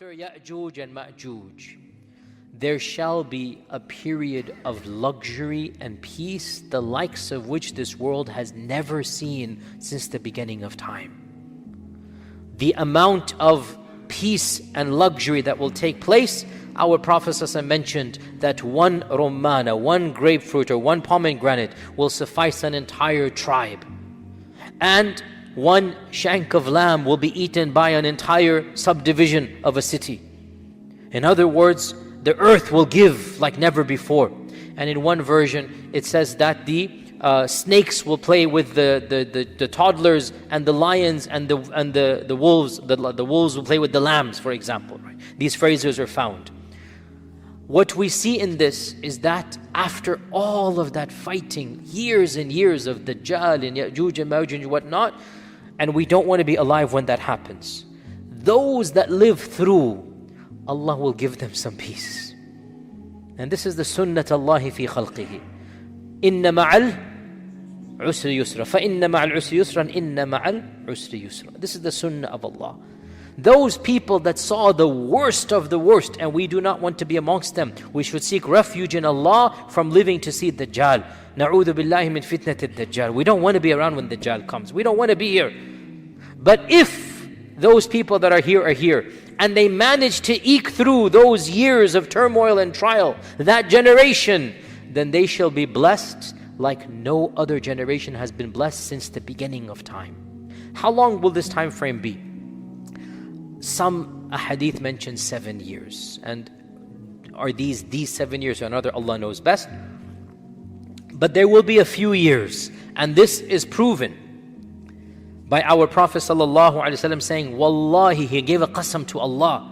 after Ya'juj and Ma'juj, there shall be a period of luxury and peace, the likes of which this world has never seen since the beginning of time. The amount of peace and luxury that will take place, our Prophet ﷺ mentioned that one romana, one grapefruit or one pomegranate will suffice an entire tribe. And one shank of lamb will be eaten by an entire subdivision of a city. In other words, the earth will give like never before. And in one version, it says that the snakes will play with the toddlers, and the lions and the wolves. The wolves will play with the lambs, for example. Right? These phrases are found. What we see in this is that after all of that fighting, years and years of Dajjal and Ya'juj and Ma'juj and whatnot, and we don't want to be alive when that happens, those that live through, Allah will give them some peace. And this is the sunnat Allahi fi khalqihi. Inna ma'al usri yusra. Fa inna ma'al usri yusra and inna ma'al usri yusra. This is the sunnah of Allah. Those people that saw the worst of the worst, and we do not want to be amongst them. We should seek refuge in Allah from living to see Dajjal. Na'udhu billahi min fitnati Dajjal. We don't want to be around when Dajjal comes. We don't want to be here. But if those people that are here, and they manage to eke through those years of turmoil and trial, that generation, then they shall be blessed like no other generation has been blessed since the beginning of time. How long will this time frame be? Some ahadith mention 7 years. And are these 7 years or another? Allah knows best. But there will be a few years. And this is proven by our Prophet ﷺ saying, Wallahi, he gave a qasam to Allah.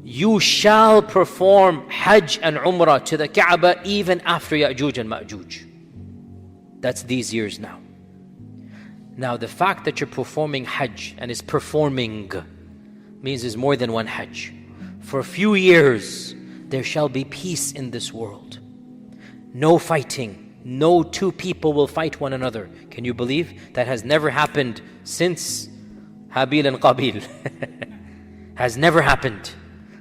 You shall perform Hajj and Umrah to the Kaaba even after Ya'juj and Ma'juj. That's these years now. Now the fact that you're performing Hajj, and is performing, means there's more than one Hajj. For a few years, there shall be peace in this world. No fighting. No two people will fight one another. Can you believe? That has never happened since Habil and Qabil. Has never happened.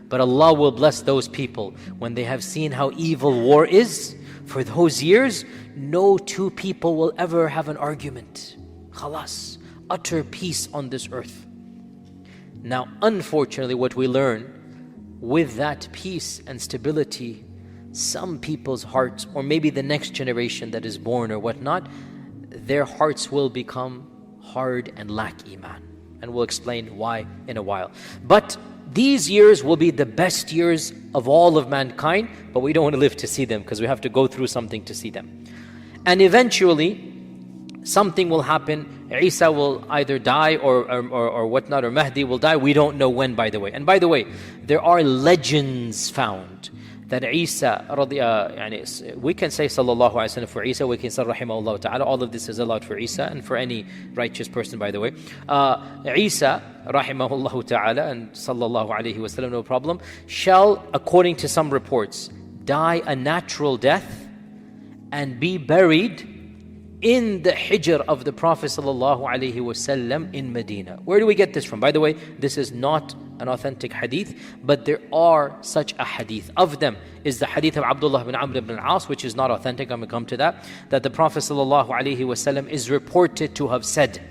But Allah will bless those people when they have seen how evil war is. For those years, no two people will ever have an argument. Khalas. Utter peace on this earth. Now, unfortunately, what we learn with that peace and stability, some people's hearts, or maybe the next generation that is born or whatnot, their hearts will become hard and lack iman. And we'll explain why in a while. But these years will be the best years of all of mankind, but we don't want to live to see them because we have to go through something to see them. And eventually, something will happen. Isa will either die or whatnot, or Mahdi will die. We don't know when, by the way. And by the way, there are legends found that Isa, we can say sallallahu alaihi wasallam for Isa, we can say rahimahullah ta'ala. All of this is allowed for Isa and for any righteous person, by the way. Isa, rahimahullah ta'ala, and sallallahu alaihi wasallam, no problem, shall, according to some reports, die a natural death and be buried in the hijr of the Prophet ﷺ in Medina. Where do we get this from? By the way, this is not an authentic hadith, but there are such a hadith. Of them is the hadith of Abdullah ibn Amr ibn al-As, which is not authentic. I'm going to come to that. That the Prophet ﷺ is reported to have said,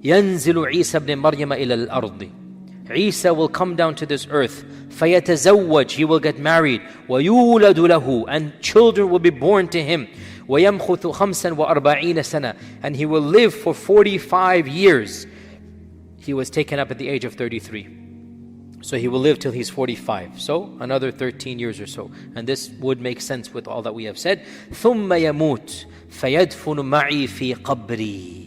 يَنزِلُ عِيسَى ibn Maryam إِلَى الْأَرْضِ. Isa will come down to this earth. فَيَتَزَوَّجْ. He will get married. وَيُولَدُ لَهُ. And children will be born to him. وَيَمْخُثُ خَمْسًا وَأَرْبَعِينَ سَنَةً. And he will live for 45 years. He was taken up at the age of 33. So he will live till he's 45. So another 13 years or so. And this would make sense with all that we have said. ثُمَّ يَمُوتُ فَيَدْفُنُ مَعِي فِي قَبْرِي.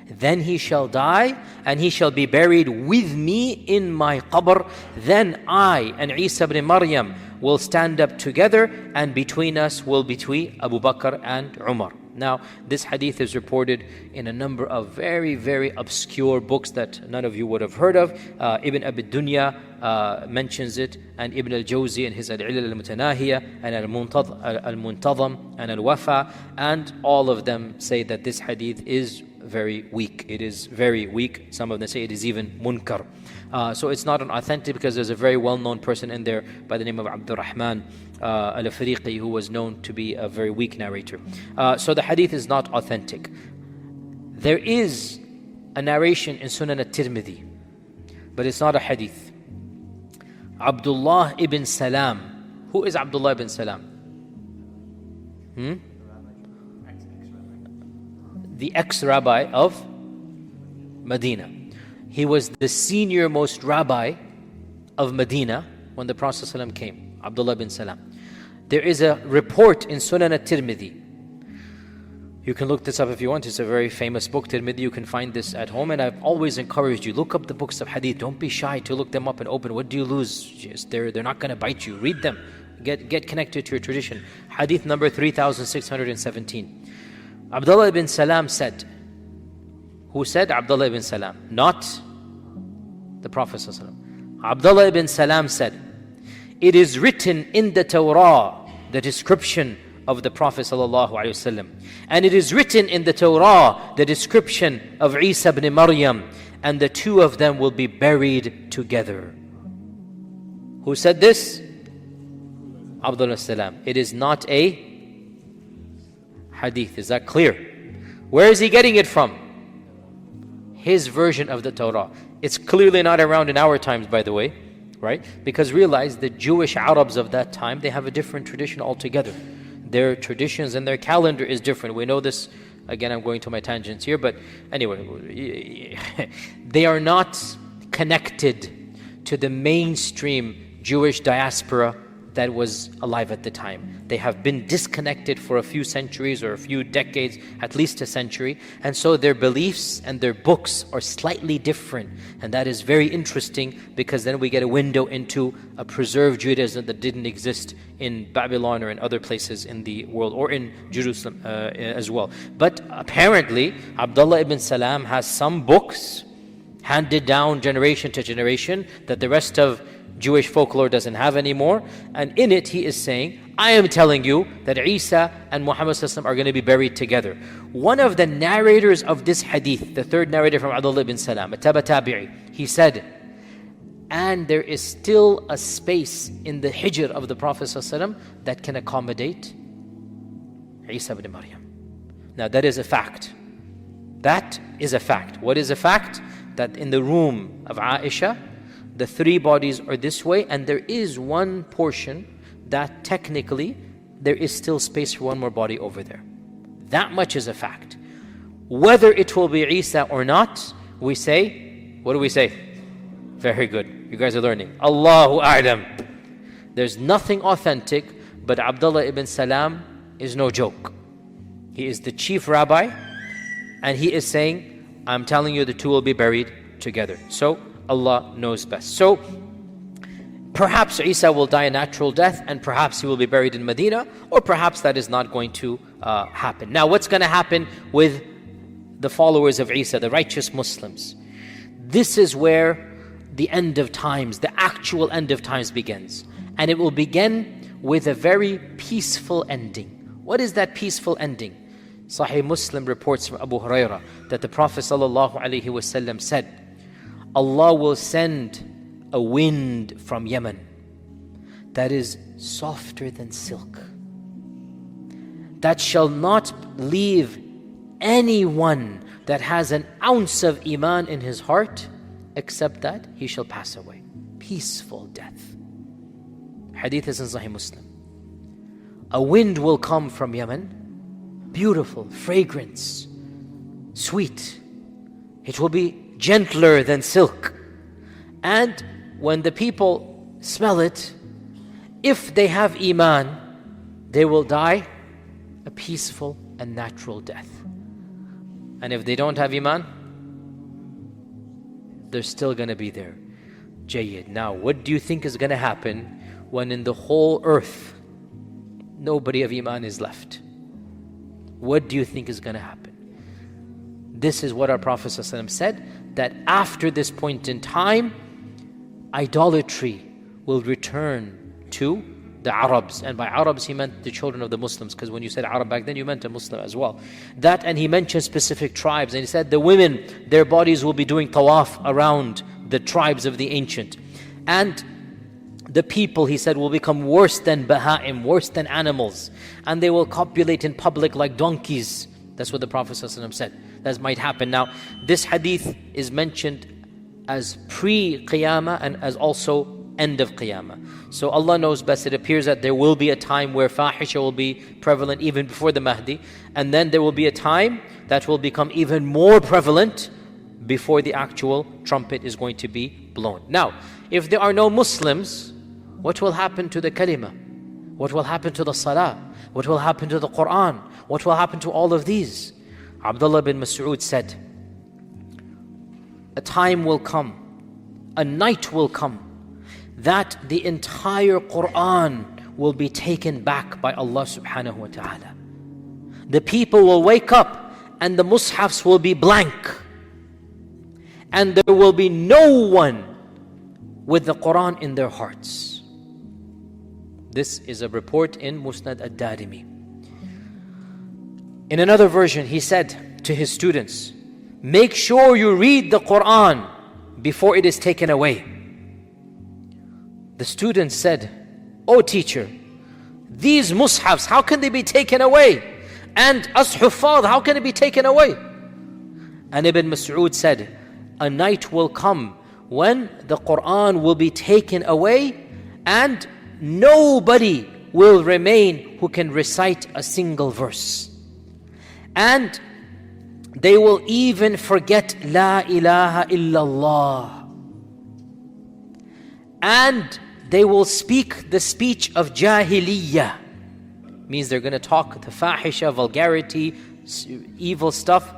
Then he shall die and he shall be buried with me in my qabr. Then I and Isa ibn Maryam will stand up together, and between us will be Abu Bakr and Umar. Now, this hadith is reported in a number of very, very obscure books that none of you would have heard of. Ibn Abi Dunya mentions it, and Ibn al-Jawzi in his Al-Ilal al-Mutanahiya, and Al-Muntazam, and Al-Wafa, and all of them say that this hadith is very weak. It is very weak. Some of them say it is even munkar. So it's not an authentic because there's a very well-known person in there by the name of Abdurrahman al-Afriqi, who was known to be a very weak narrator. So the hadith is not authentic. There is a narration in Sunan al-Tirmidhi, but it's not a hadith. Abdullah ibn Salam. Who is Abdullah ibn Salam? The ex-rabbi of Medina. He was the senior most rabbi of Medina when the Prophet ﷺ came, Abdullah ibn Salam. There is a report in Sunan al-Tirmidhi. You can look this up if you want. It's a very famous book, Tirmidhi. You can find this at home. And I've always encouraged you, look up the books of hadith. Don't be shy to look them up and open. What do you lose? They're not going to bite you. Read them. Get connected to your tradition. Hadith number 3617. Abdullah ibn Salam said, who said? Abdullah ibn Salam, not the Prophet ﷺ. Abdullah ibn Salam said, it is written in the Torah, the description of the Prophet ﷺ. And it is written in the Torah, the description of Isa ibn Maryam, and the two of them will be buried together. Who said this? Abdullah Salam. It is not a hadith. Is that clear? Where is he getting it from? His version of the Torah. It's clearly not around in our times, by the way, right? Because realize the Jewish Arabs of that time, they have a different tradition altogether. Their traditions and their calendar is different. We know this. Again, I'm going to my tangents here, but anyway, they are not connected to the mainstream Jewish diaspora that was alive at the time. They have been disconnected for a few centuries or a few decades, at least a century, and so their beliefs and their books are slightly different. And that is very interesting, because then we get a window into a preserved Judaism that didn't exist in Babylon or in other places in the world, or in Jerusalem as well. But apparently, Abdullah ibn Salam has some books handed down generation to generation that the rest of Jewish folklore doesn't have anymore. And in it he is saying, I am telling you that Isa and Muhammad are going to be buried together. One of the narrators of this hadith, the third narrator from Abdullah ibn Salam, a tabi'i, he said, and there is still a space in the hijr of the Prophet that can accommodate Isa ibn Maryam. Now that is a fact. That is a fact. What is a fact? That in the room of Aisha, the three bodies are this way, and there is one portion that technically there is still space for one more body over there. That much is a fact. Whether it will be Isa or not, we say, what do we say? Very good. You guys are learning. Allahu A'lam. There's nothing authentic, but Abdullah ibn Salam is no joke. He is the chief rabbi, and he is saying, I'm telling you the two will be buried together. So Allah knows best. So perhaps Isa will die a natural death, and perhaps he will be buried in Medina, or perhaps that is not going to happen. Now what's going to happen with the followers of Isa, the righteous Muslims? This is where the end of times, the actual end of times begins. And it will begin with a very peaceful ending. What is that peaceful ending? Sahih Muslim reports from Abu Hurairah that the Prophet ﷺ said, Allah will send a wind from Yemen that is softer than silk, that shall not leave anyone that has an ounce of iman in his heart, except that he shall pass away. Peaceful death. Hadith is in Sahih Muslim. A wind will come from Yemen, beautiful, fragrance, sweet. It will be gentler than silk. And when the people smell it, if they have iman, they will die a peaceful and natural death. And if they don't have iman, they're still going to be there. Jayyid. Now, what do you think is going to happen when in the whole earth nobody of iman is left? What do you think is going to happen? This is what our Prophet ﷺ said, that after this point in time, idolatry will return to the Arabs. And by Arabs he meant the children of the Muslims, because when you said Arab back then you meant a Muslim as well. That, and he mentioned specific tribes, and he said the women, their bodies will be doing tawaf around the tribes of the ancient. And the people, he said, will become worse than baha'im, worse than animals. And they will copulate in public like donkeys. That's what the Prophet ﷺ said. That might happen. Now, this hadith is mentioned as pre-Qiyamah and as also end of Qiyamah. So Allah knows best. It appears that there will be a time where fahisha will be prevalent even before the Mahdi. And then there will be a time that will become even more prevalent before the actual trumpet is going to be blown. Now, if there are no Muslims, what will happen to the kalima? What will happen to the salah? What will happen to the Quran? What will happen to all of these? Abdullah bin Mas'ud said, a time will come, a night will come, that the entire Quran will be taken back by Allah subhanahu wa ta'ala. The people will wake up and the mushafs will be blank. And there will be no one with the Quran in their hearts. This is a report in Musnad ad-Darimi. In another version, he said to his students, make sure you read the Quran before it is taken away. The students said, oh teacher, these mushafs, how can they be taken away? And us huffaz, how can it be taken away? And Ibn Mas'ud said, a night will come when the Quran will be taken away and nobody will remain who can recite a single verse. And they will even forget La ilaha illallah. And they will speak the speech of jahiliyyah. Means they're going to talk the fahisha, vulgarity, evil stuff.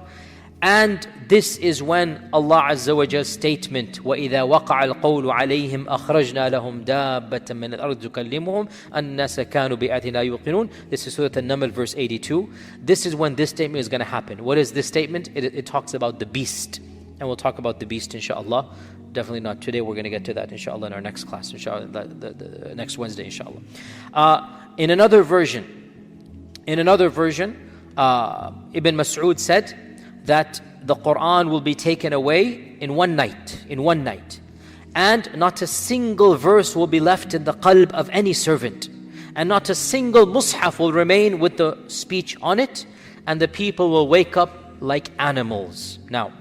And this is when Allah Azza wa Jalla's statement, وَإِذَا وَقَعَ الْقَوْلُ عَلَيْهِمْ أَخْرَجْنَا لَهُمْ دَابَّةً مِّنَ الْأَرْضِ تُكَلِّمُهُمْ النَّاسَ كَانُوا بِآيَاتِنَا يُوقِنُونَ. This is Surah An-Naml verse 82. This is when this statement is going to happen. What is this statement? It talks about the beast. And we'll talk about the beast inshallah. Definitely not today. We're going to get to that inshallah in our next class, inshallah, the next Wednesday inshallah. In another version, Ibn Mas'ud said that the Quran will be taken away in one night, and not a single verse will be left in the qalb of any servant, and not a single mushaf will remain with the speech on it, and the people will wake up like animals. Now,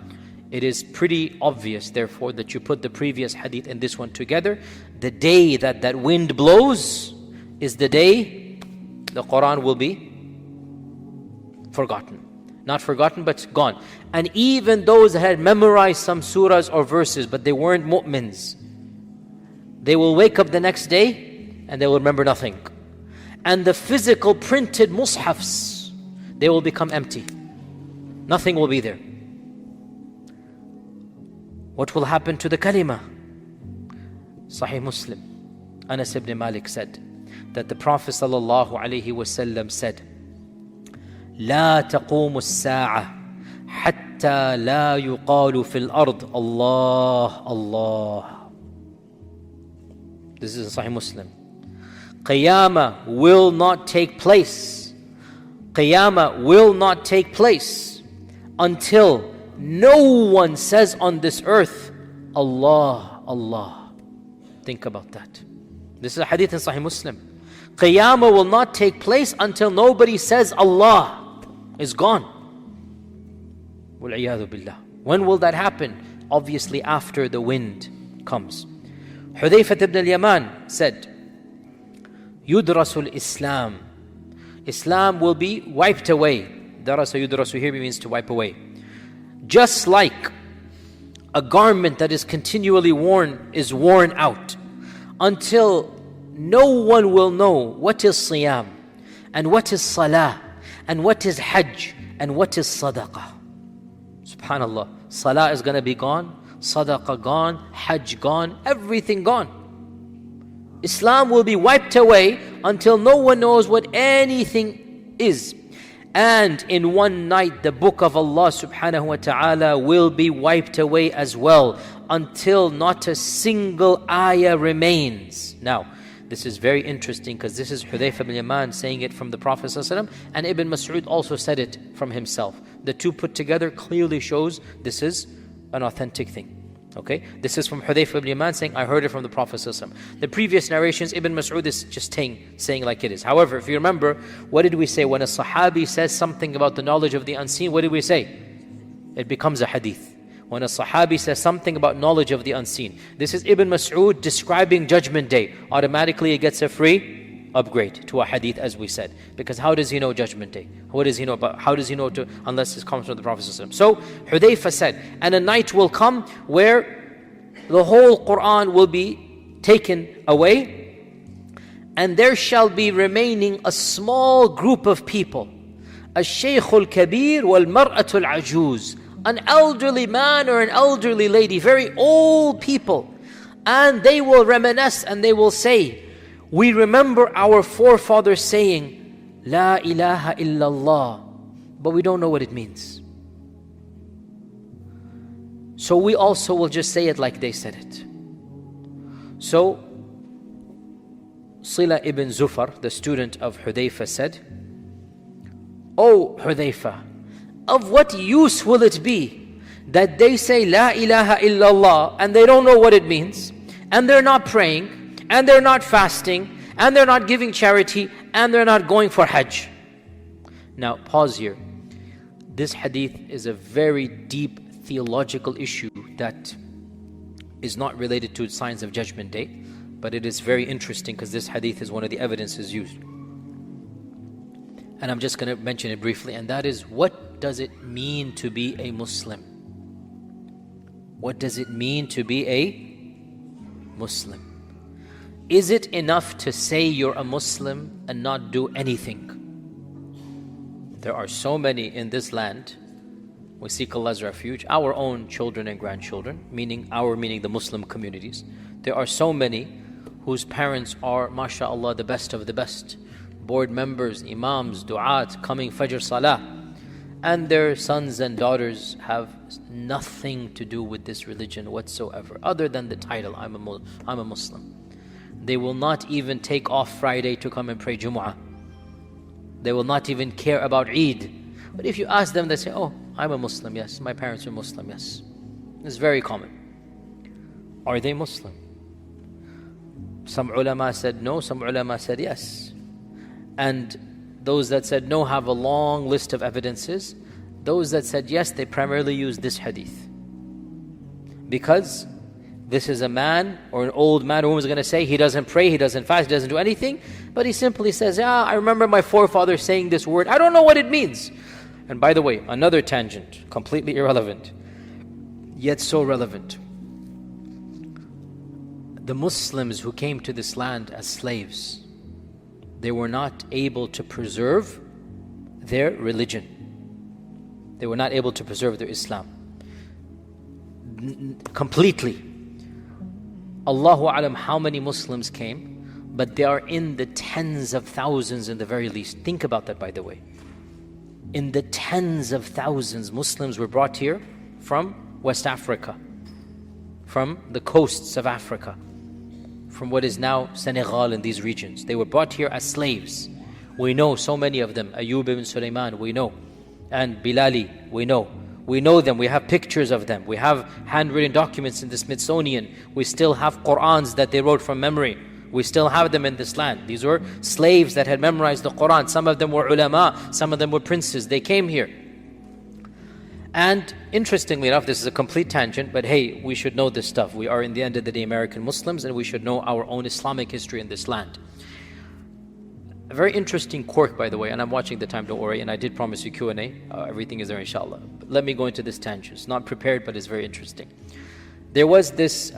it is pretty obvious, therefore, that you put the previous hadith and this one together. The day that wind blows is the day the Quran will be forgotten. Not forgotten, but gone. And even those that had memorized some surahs or verses, but they weren't mu'mins, they will wake up the next day and they will remember nothing. And the physical printed mushafs, they will become empty. Nothing will be there. What will happen to the kalima? Sahih Muslim, Anas ibn Malik said that the Prophet ﷺ said, لا تقوم الساعة حتى لا يقال في الأرض الله الله. This is Sahih Muslim. Qiyamah will not take place. Qiyamah will not take place until no one says on this earth, Allah, Allah. Think about that. This is a hadith in Sahih Muslim. Qiyamah will not take place until nobody says Allah. Is gone. Wal-'iyadhu billah. When will that happen? Obviously after the wind comes. Hudayfah ibn al-Yaman said, Yudrasul Islam. Islam will be wiped away. Darasa yudrasu here means to wipe away. Just like a garment that is continually worn is worn out until no one will know what is siyam and what is salah and what is hajj and what is sadaqah. Subhanallah. Salah is going to be gone, sadaqah gone, hajj gone, everything gone. Islam will be wiped away until no one knows what anything is. And in one night the book of Allah subhanahu wa ta'ala will be wiped away as well until not a single ayah remains. Now, this is very interesting because this is Hudayfah bin Yaman saying it from the Prophet ﷺ, and Ibn Mas'ud also said it from himself. The two put together clearly shows this is an authentic thing. Okay, this is from Hudayfa ibn Yaman saying, I heard it from the Prophet ﷺ. The previous narrations, Ibn Mas'ud is just saying like it is. However, if you remember, what did we say? When a Sahabi says something about the knowledge of the unseen, what did we say? It becomes a hadith. When a Sahabi says something about knowledge of the unseen, this is Ibn Mas'ud describing Judgment Day. Automatically it gets a free upgrade to a hadith, as we said. Because how does he know Judgment Day? What does he know about? How does he know to, unless it comes from the Prophet ﷺ? So Hudayfa said, and a night will come where the whole Quran will be taken away, and there shall be remaining a small group of people. Al-Shaykhul Kabir wal-Mar'atul Ajuz. An elderly man or an elderly lady, very old people. And they will reminisce and they will say, we remember our forefathers saying, La ilaha illallah, but we don't know what it means. So we also will just say it like they said it. So Sila ibn Zufar, the student of Hudayfa, said, O Hudayfa, of what use will it be that they say La ilaha illallah and they don't know what it means, and they're not praying, and they're not fasting, and they're not giving charity, and they're not going for Hajj? Now pause here. This hadith is a very deep theological issue that is not related to signs of Judgment Day, but it is very interesting because this hadith is one of the evidences used. And I'm just going to mention it briefly, and that is, what does it mean to be a Muslim? What does it mean to be a Muslim? Is it enough to say you're a Muslim and not do anything? There are so many in this land, we seek Allah's refuge, our own children and grandchildren, meaning the Muslim communities. There are so many whose parents are, mashallah, the best of the best. Board members, imams, du'at, coming Fajr Salah. And their sons and daughters have nothing to do with this religion whatsoever, other than the title, I'm a Muslim. They will not even take off Friday to come and pray Jumu'ah. They will not even care about Eid. But if you ask them, they say, oh, I'm a Muslim, yes. My parents are Muslim, yes. It's very common. Are they Muslim? Some ulama said no, some ulama said yes. And those that said no have a long list of evidences. Those that said yes, they primarily use this hadith. Because this is a man or an old man who is going to say he doesn't pray, he doesn't fast, he doesn't do anything, but he simply says, yeah, I remember my forefather saying this word, I don't know what it means. And by the way, another tangent, completely irrelevant, yet so relevant. The Muslims who came to this land as slaves, they were not able to preserve their religion. They were not able to preserve their Islam completely. Allahu A'lam how many Muslims came, but they are in the tens of thousands in the very least. Think about that, by the way. In the tens of thousands, Muslims were brought here from West Africa, from the coasts of Africa, from what is now Senegal and these regions. They were brought here as slaves. We know so many of them. Ayyub ibn Sulaiman, we know. And Bilali, we know. We know them, we have pictures of them. We have handwritten documents in the Smithsonian. We still have Qur'ans that they wrote from memory. We still have them in this land. These were slaves that had memorized the Qur'an. Some of them were ulama, some of them were princes. They came here. And interestingly enough, this is a complete tangent, but hey, we should know this stuff. We are, in the end of the day, American Muslims, and we should know our own Islamic history in this land. A very interesting quirk, by the way, and I'm watching the time, don't worry, and I did promise you Q&A. Everything is there, inshallah. But let me go into this tangent. It's not prepared, but it's very interesting. There was this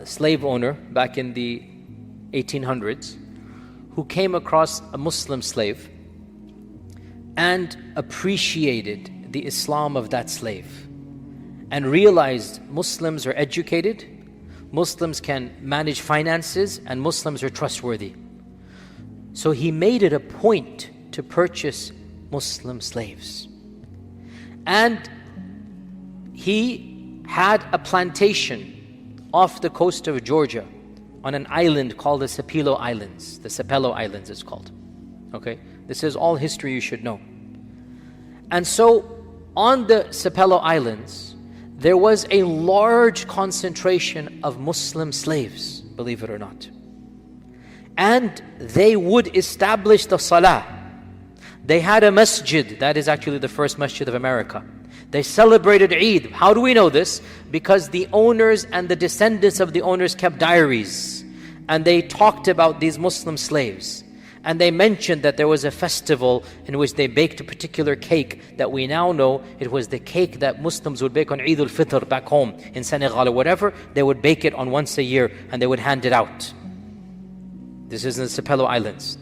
slave owner back in the 1800s who came across a Muslim slave and appreciated the Islam of that slave and realized Muslims are educated, Muslims can manage finances, and Muslims are trustworthy. So he made it a point to purchase Muslim slaves. And he had a plantation off the coast of Georgia on an island called the Sapelo Islands. The Sapelo Islands is called. Okay? This is all history you should know. And so on the Sapelo Islands, there was a large concentration of Muslim slaves, believe it or not. And they would establish the salah. They had a masjid, that is actually the first masjid of America. They celebrated Eid. How do we know this? Because the owners and the descendants of the owners kept diaries. And they talked about these Muslim slaves. And they mentioned that there was a festival in which they baked a particular cake that we now know it was the cake that Muslims would bake on Eid al-Fitr back home in Senegal or whatever. They would bake it on once a year and they would hand it out. This is in the Sapelo Islands.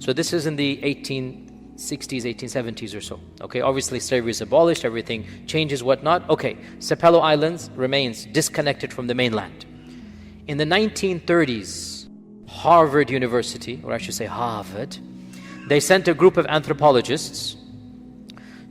So this is in the 1860s, 1870s or so. Okay, obviously slavery is abolished, everything changes, whatnot. Okay, Sapelo Islands remains disconnected from the mainland. In the 1930s, Harvard University, or I should say Harvard, they sent a group of anthropologists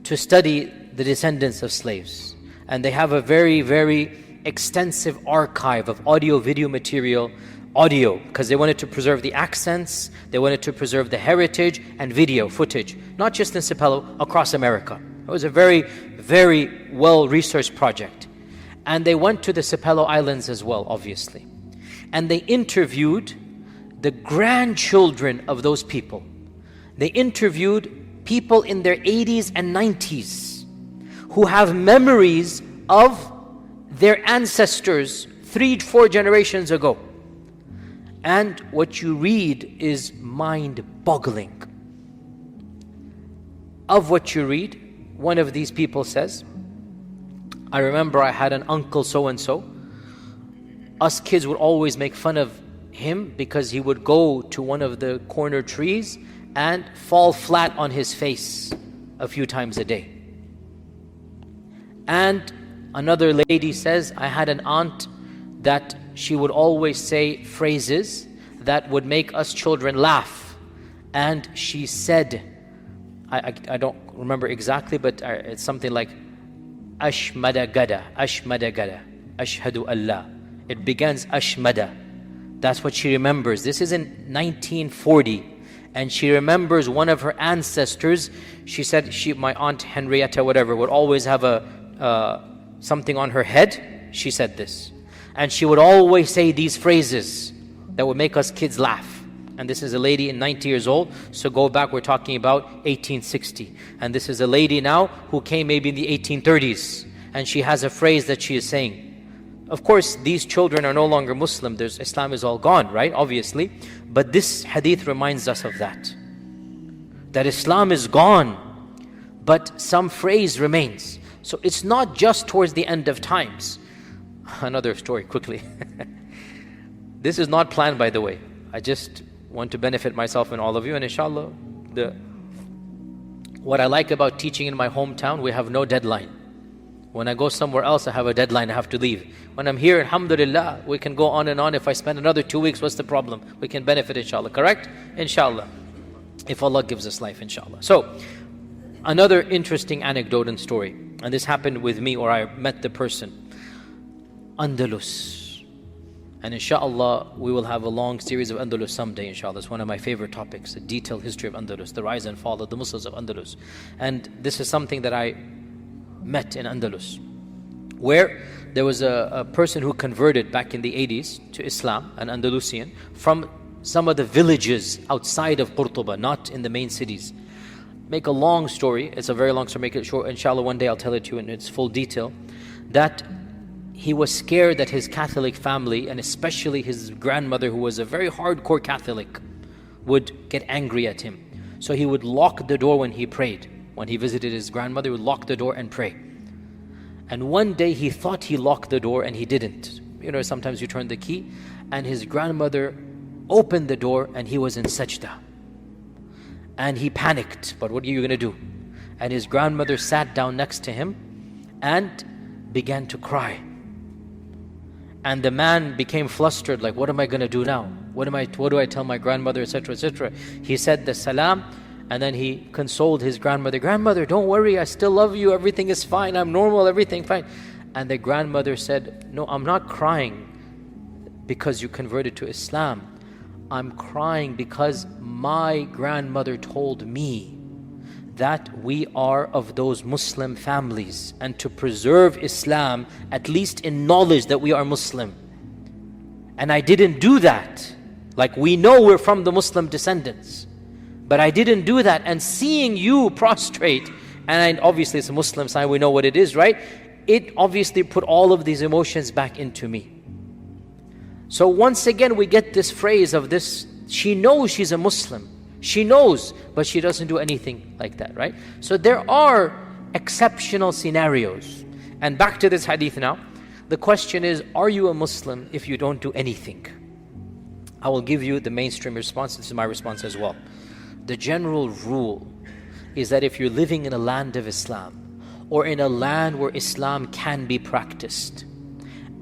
to study the descendants of slaves. And they have a very, very extensive archive of audio, video material, audio, because they wanted to preserve the accents, they wanted to preserve the heritage, and video footage, not just in Sapelo, across America. It was a very, very well-researched project. And they went to the Sapelo Islands as well, obviously. And they interviewed the grandchildren of those people. They interviewed people in their 80s and 90s who have memories of their ancestors 3-4 generations ago. And what you read is mind-boggling. Of what you read, one of these people says, I remember I had an uncle so-and-so. Us kids would always make fun of him because he would go to one of the corner trees and fall flat on his face a few times a day. And another lady says, I had an aunt that she would always say phrases that would make us children laugh. And she said, I don't remember exactly, but it's something like, Ashmada gada, Ashmada gada, Ashhadu Allah. It begins Ashmada. That's what she remembers. This is in 1940. And she remembers one of her ancestors. She said, my aunt Henrietta, whatever, would always have something on her head. She said this. And she would always say these phrases that would make us kids laugh. And this is a lady in 90 years old. So go back, we're talking about 1860. And this is a lady now who came maybe in the 1830s. And she has a phrase that she is saying. Of course, these children are no longer Muslim. Islam is all gone, right? Obviously. But this hadith reminds us of that. That Islam is gone, but some phrase remains. So it's not just towards the end of times. Another story, quickly. This is not planned, by the way. I just want to benefit myself and all of you. And inshallah, what I like about teaching in my hometown, we have no deadline. When I go somewhere else, I have a deadline, I have to leave. When I'm here, alhamdulillah, we can go on and on. If I spend another 2 weeks, what's the problem? We can benefit, inshallah, correct? Inshallah. If Allah gives us life, inshallah. So, another interesting anecdote and story. And this happened with me, or I met the person. Andalus. And inshallah, we will have a long series of Andalus someday, inshallah. It's one of my favorite topics, a detailed history of Andalus, the rise and fall of the Muslims of Andalus. And this is something that I met in Andalus, where there was a person who converted back in the 80s to Islam, an Andalusian, from some of the villages outside of Qurtuba, not in the main cities. Make a long story, it's a very long story, make it short, inshallah one day I'll tell it to you in its full detail, that he was scared that his Catholic family, and especially his grandmother, who was a very hardcore Catholic, would get angry at him. So he would lock the door when he prayed. When he visited his grandmother, he would lock the door and pray. And one day he thought he locked the door and he didn't. You know, sometimes you turn the key, and his grandmother opened the door and he was in sajda. And he panicked, but what are you going to do? And his grandmother sat down next to him and began to cry. And the man became flustered, like, what am I going to do now? What do I tell my grandmother, etc., etc. He said the salam, and then he consoled his grandmother. Grandmother, don't worry, I still love you, everything is fine, I'm normal, everything fine. And the grandmother said, no, I'm not crying because you converted to Islam. I'm crying because my grandmother told me that we are of those Muslim families and to preserve Islam, at least in knowledge that we are Muslim. And I didn't do that. Like, we know we're from the Muslim descendants, but I didn't do that. And seeing you prostrate, and obviously it's a Muslim sign, we know what it is, right? It obviously put all of these emotions back into me. So once again we get this phrase of this, she knows she's a Muslim. She knows, but she doesn't do anything like that, right? So there are exceptional scenarios. And back to this hadith now. The question is, are you a Muslim if you don't do anything? I will give you the mainstream response. This is my response as well. The general rule is that if you're living in a land of Islam, or in a land where Islam can be practiced,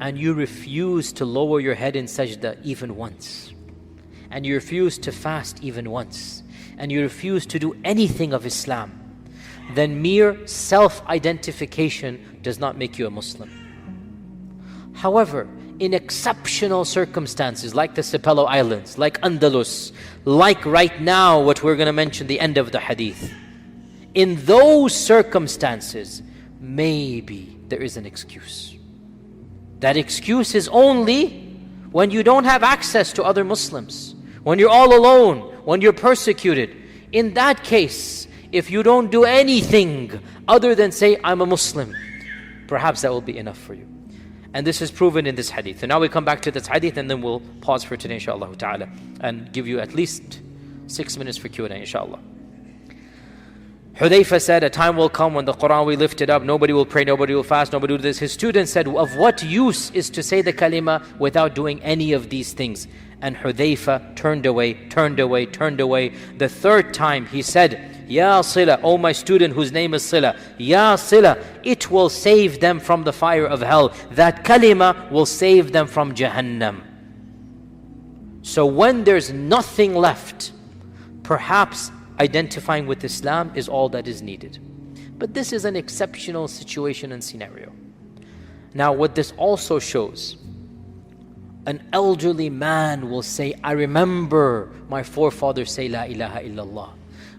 and you refuse to lower your head in sajda even once, and you refuse to fast even once, and you refuse to do anything of Islam, then mere self-identification does not make you a Muslim. However, in exceptional circumstances like the Sepelo Islands, like Andalus, like right now what we're going to mention, the end of the hadith, in those circumstances, maybe there is an excuse. That excuse is only when you don't have access to other Muslims, when you're all alone, when you're persecuted. In that case, if you don't do anything other than say, I'm a Muslim, perhaps that will be enough for you. And this is proven in this hadith. And now we come back to this hadith, and then we'll pause for today, inshallah ta'ala, and give you at least 6 minutes for Q&A, inshallah. Hudayfa said, a time will come when the Quran will be lifted up, nobody will pray, nobody will fast, nobody will do this. His student said, of what use is to say the kalima without doing any of these things? And Hudayfa turned away, turned away, turned away. The third time he said, Ya Sila, O my student whose name is Sila, Ya Sila, it will save them from the fire of hell. That kalima will save them from Jahannam. So when there's nothing left, perhaps identifying with Islam is all that is needed. But this is an exceptional situation and scenario. Now what this also shows, an elderly man will say, I remember my forefathers say La ilaha illallah,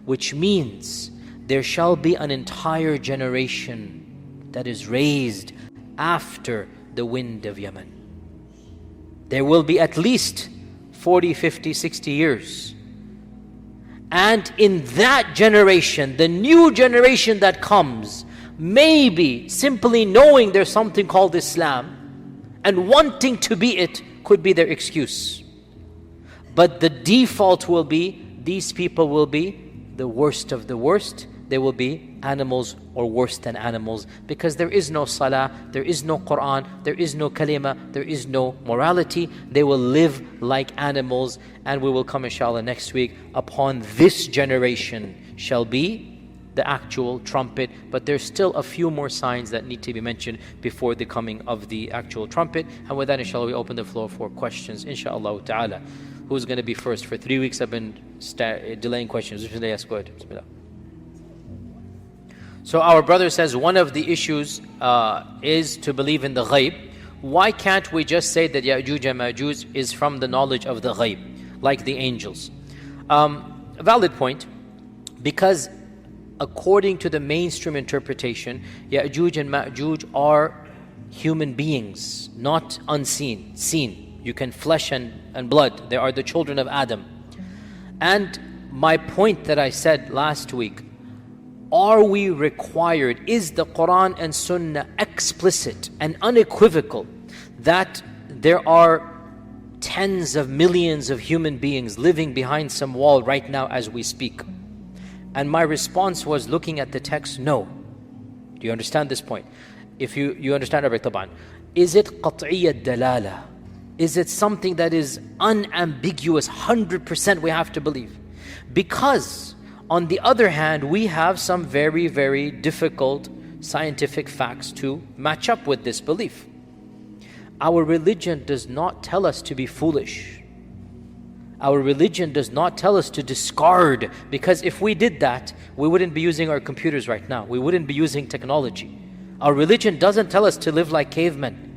which means there shall be an entire generation that is raised after the wind of Yemen. There will be at least 40, 50, 60 years. And in that generation, the new generation that comes, maybe simply knowing there's something called Islam and wanting to be it could be their excuse. But the default will be, these people will be the worst of the worst. They will be animals or worse than animals, because there is no salah, there is no Quran, there is no kalima, there is no morality. They will live like animals, and we will come inshallah next week. Upon this generation shall be the actual trumpet, but there's still a few more signs that need to be mentioned before the coming of the actual trumpet. And with that, inshallah, we open the floor for questions, inshallah ta'ala. Who's going to be first? For 3 weeks I've been delaying questions. Yes, go ahead. Bismillah. So our brother says one of the issues is to believe in the ghaib. Why can't we just say that Ya'juj and Ma'juj is from the knowledge of the ghaib, like the angels? A valid point, because according to the mainstream interpretation, Ya'juj and Ma'juj are human beings, not unseen, seen. You can flesh and blood. They are the children of Adam. And my point that I said last week, are we required, is the Quran and Sunnah explicit and unequivocal that there are tens of millions of human beings living behind some wall right now as we speak? And my response was, looking at the text, no. Do you understand this point? If you understand Arabic, taban. Is it qat'iyyat dalala? Is it something that is unambiguous, 100% we have to believe? Because on the other hand, we have some very, very difficult scientific facts to match up with this belief. Our religion does not tell us to be foolish. Our religion does not tell us to discard, because if we did that, we wouldn't be using our computers right now. We wouldn't be using technology. Our religion doesn't tell us to live like cavemen.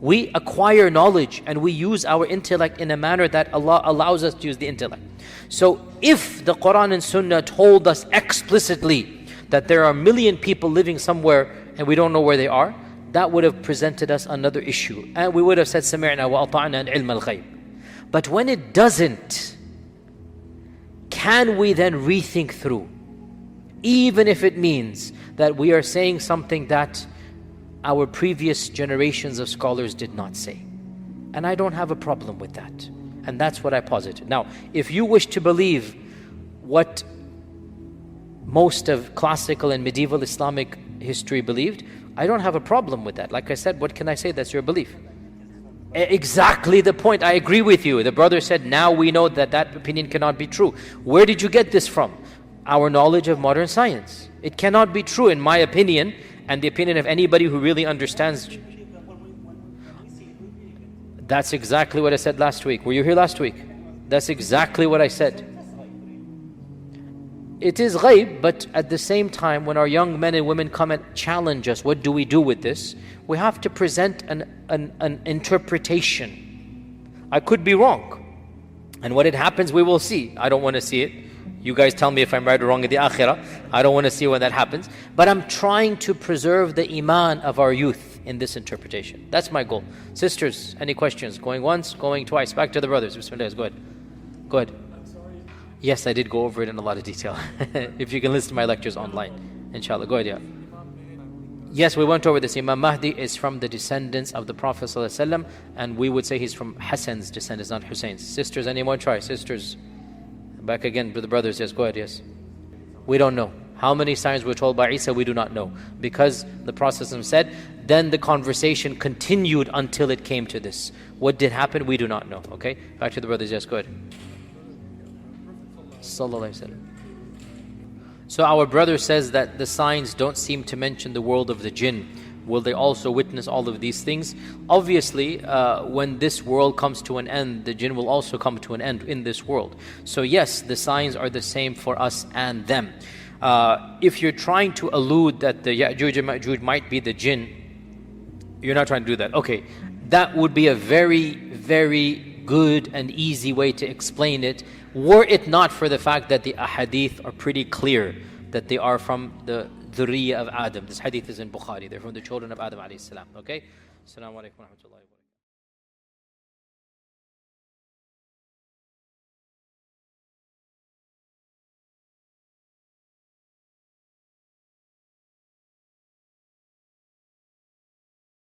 We acquire knowledge and we use our intellect in a manner that Allah allows us to use the intellect. So if the Quran and Sunnah told us explicitly that there are a million people living somewhere and we don't know where they are, that would have presented us another issue. And we would have said, سَمِعْنَا وَأَطَعْنَا الْعِلْمَ الْغَيْبِ. But when it doesn't, can we then rethink through? Even if it means that we are saying something that our previous generations of scholars did not say. And I don't have a problem with that. And that's what I posited. Now, if you wish to believe what most of classical and medieval Islamic history believed, I don't have a problem with that. Like I said, what can I say? That's your belief. Exactly the point. I agree with you. The brother said, now we know that that opinion cannot be true. Where did you get this from? Our knowledge of modern science. It cannot be true in my opinion and the opinion of anybody who really understands. That's exactly what I said last week. Were you here last week? That's exactly what I said. It is ghaib, but at the same time, when our young men and women come and challenge us, what do we do with this? We have to present an interpretation. I could be wrong. And when it happens, we will see. I don't want to see it. You guys tell me if I'm right or wrong in the akhirah. I don't want to see when that happens. But I'm trying to preserve the iman of our youth in this interpretation. That's my goal. Sisters, any questions? Going once, going twice. Back to the brothers. Bismillah, go ahead. Go ahead. Yes, I did go over it in a lot of detail. If you can listen to my lectures online, inshallah. Go ahead, yeah. Yes, we went over this. Imam Mahdi is from the descendants of the Prophet ﷺ, and we would say he's from Hassan's descendants, not Hussein's. Sisters, anyone try? Sisters. Back again to the brothers. Yes, go ahead, yes. We don't know. How many signs were told by Isa, we do not know. Because the Prophet ﷺ said, then the conversation continued until it came to this. What did happen, we do not know. Okay? Back to the brothers. Yes, go ahead. Sallallahu Alaihi Wasallam. So our brother says that the signs don't seem to mention the world of the jinn. Will they also witness all of these things? Obviously, when this world comes to an end, the jinn will also come to an end in this world. So yes, the signs are the same for us and them. If you're trying to allude that the Ya'juj and Ma'juj might be the jinn, you're not trying to do that. Okay, that would be a very, very good and easy way to explain it, were it not for the fact that the ahadith are pretty clear that they are from the dhurriya of Adam. This hadith is in Bukhari. They're from the children of Adam alayhi salam. Okay? Assalamu alaikum wa rahmatullahi wa barakatuh.